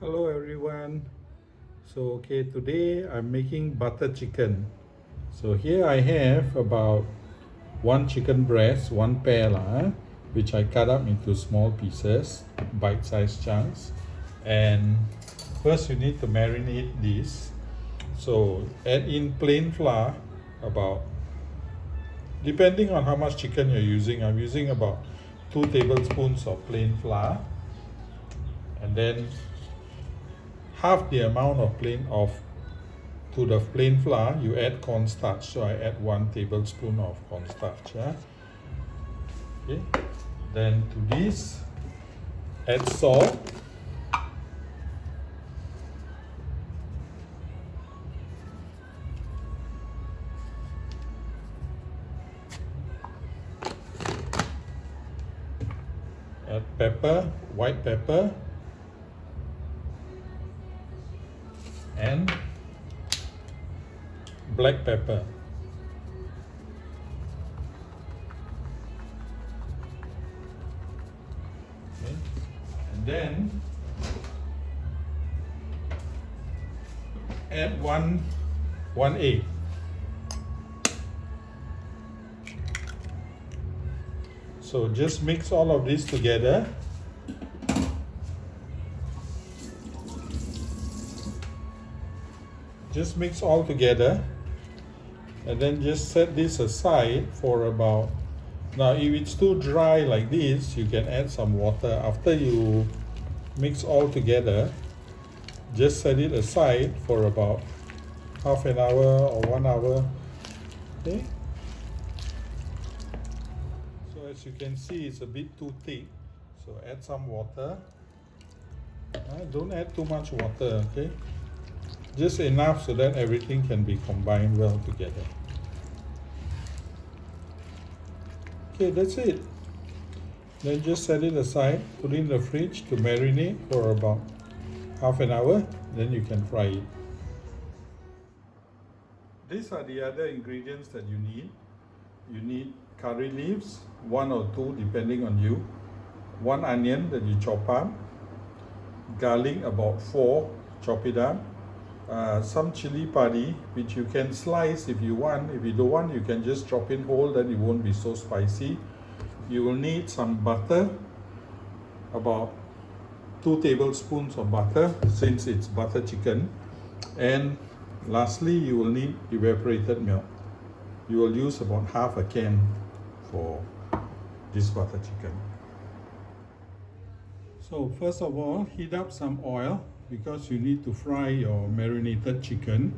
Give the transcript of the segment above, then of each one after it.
Hello everyone. Today I'm making butter chicken. So here I have about one chicken breast, one pair lah, which I cut up into small pieces, bite-sized chunks. And first you need to marinate this. So add in plain flour, about, depending on how much chicken you're using. I'm using about 2 tablespoons of plain flour, and then half the amount of to the plain flour you add cornstarch. So I add 1 tablespoon of cornstarch. Okay, then to this add salt, add pepper, white pepper, and black pepper. Okay. And then add one egg. So just mix all of this together. Just mix all together, and then just set this aside for about, now if it's too dry like this, you can add some water. After you mix all together, just set it aside for about half an hour or 1 hour. Okay, so as you can see, it's a bit too thick, so add some water. Don't add too much water, okay? Just enough so that everything can be combined well together. Okay, that's it. Then just set it aside, put it in the fridge to marinate for about half an hour, then you can fry it. These are the other ingredients that you need. You need curry leaves, 1 or 2 depending on you, 1 onion that you chop up, garlic about 4, chop it up, some chili padi, which you can slice if you want. If you don't want, you can just chop in whole, then it won't be so spicy. You will need some butter, about 2 tablespoons of butter, since it's butter chicken. And lastly, you will need evaporated milk. You will use about half a can for this butter chicken. So first of all, heat up some oil, because you need to fry your marinated chicken.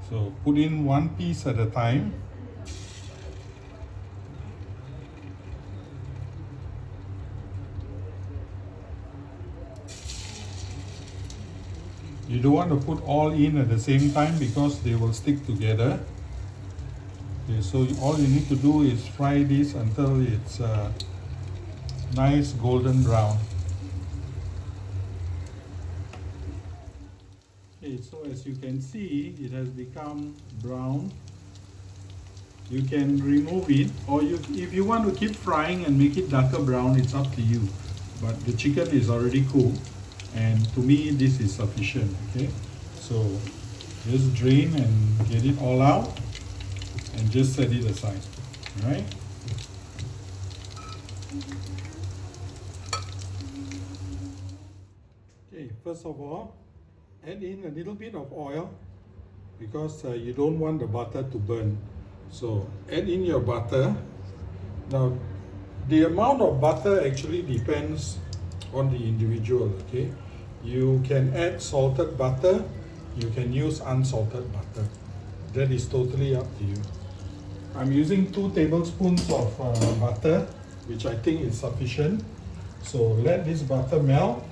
So put in 1 piece at a time. You don't want to put all in at the same time because they will stick together. Okay, so all you need to do is fry this until it's nice golden brown. Okay, so as you can see, it has become brown. You can remove it, or if you want to keep frying and make it darker brown, it's up to you. But the chicken is already cooked, and to me this is sufficient. Okay, so just drain and get it all out, and just set it aside. All right. Okay, first of all, add in a little bit of oil, because you don't want the butter to burn. So add in your butter. Now the amount of butter actually depends on the individual. Okay, you can add salted butter, you can use unsalted butter. That is totally up to you. I'm using 2 tablespoons of butter, which I think is sufficient. So let this butter melt.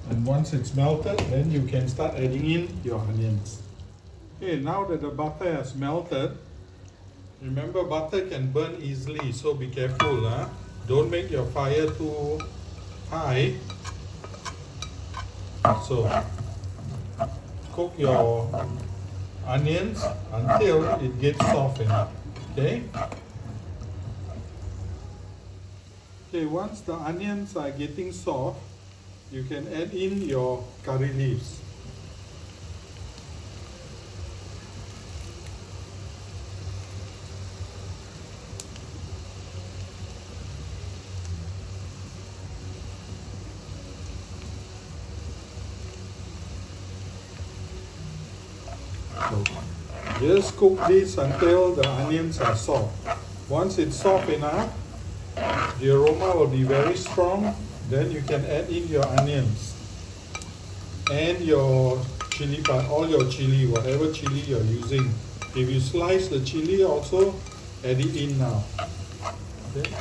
And once it's melted, then you can start adding in your onions. Okay, now that the butter has melted, remember butter can burn easily, so be careful. Don't make your fire too high. So cook your onions until it gets soft enough. Okay? Okay, once the onions are getting soft, you can add in your curry leaves. So just cook this until the onions are soft. Once it's soft enough, the aroma will be very strong. Then you can add in your onions and your chili, all your chili, whatever chili you're using. If you slice the chili, also add it in now. Okay?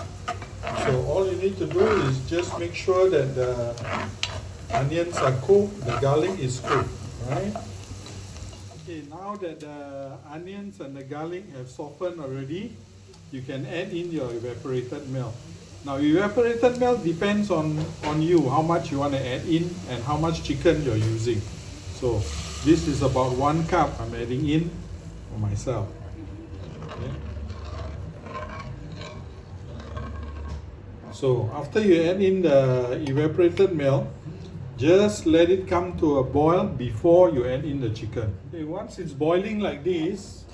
So all you need to do is just make sure that the onions are cooked, the garlic is cooked, right? Okay, now that the onions and the garlic have softened already, you can add in your evaporated milk. Now evaporated milk depends on you, how much you want to add in and how much chicken you're using. So this is about 1 cup I'm adding in for myself. Okay. So after you add in the evaporated milk, just let it come to a boil before you add in the chicken. Okay, once it's boiling like this,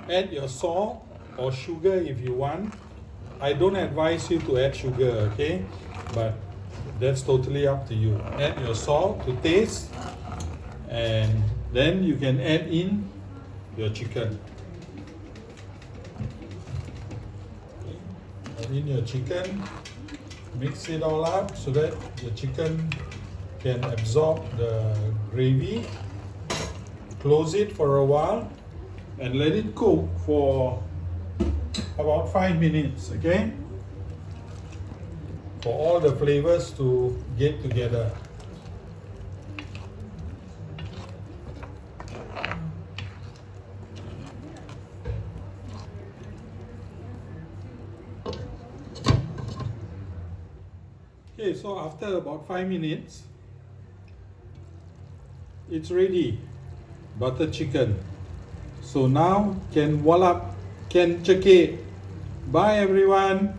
add your salt or sugar if you want. I don't advise you to add sugar, okay? But that's totally up to you. Add your salt to taste, and then you can add in your chicken. Okay. Add in your chicken, mix it all up so that the chicken can absorb the gravy. Close it for a while and let it cook for about 5 minutes, okay? For all the flavors to get together. Okay, so after about 5 minutes, it's ready. Butter chicken. So now can voila, can check it. Bye everyone.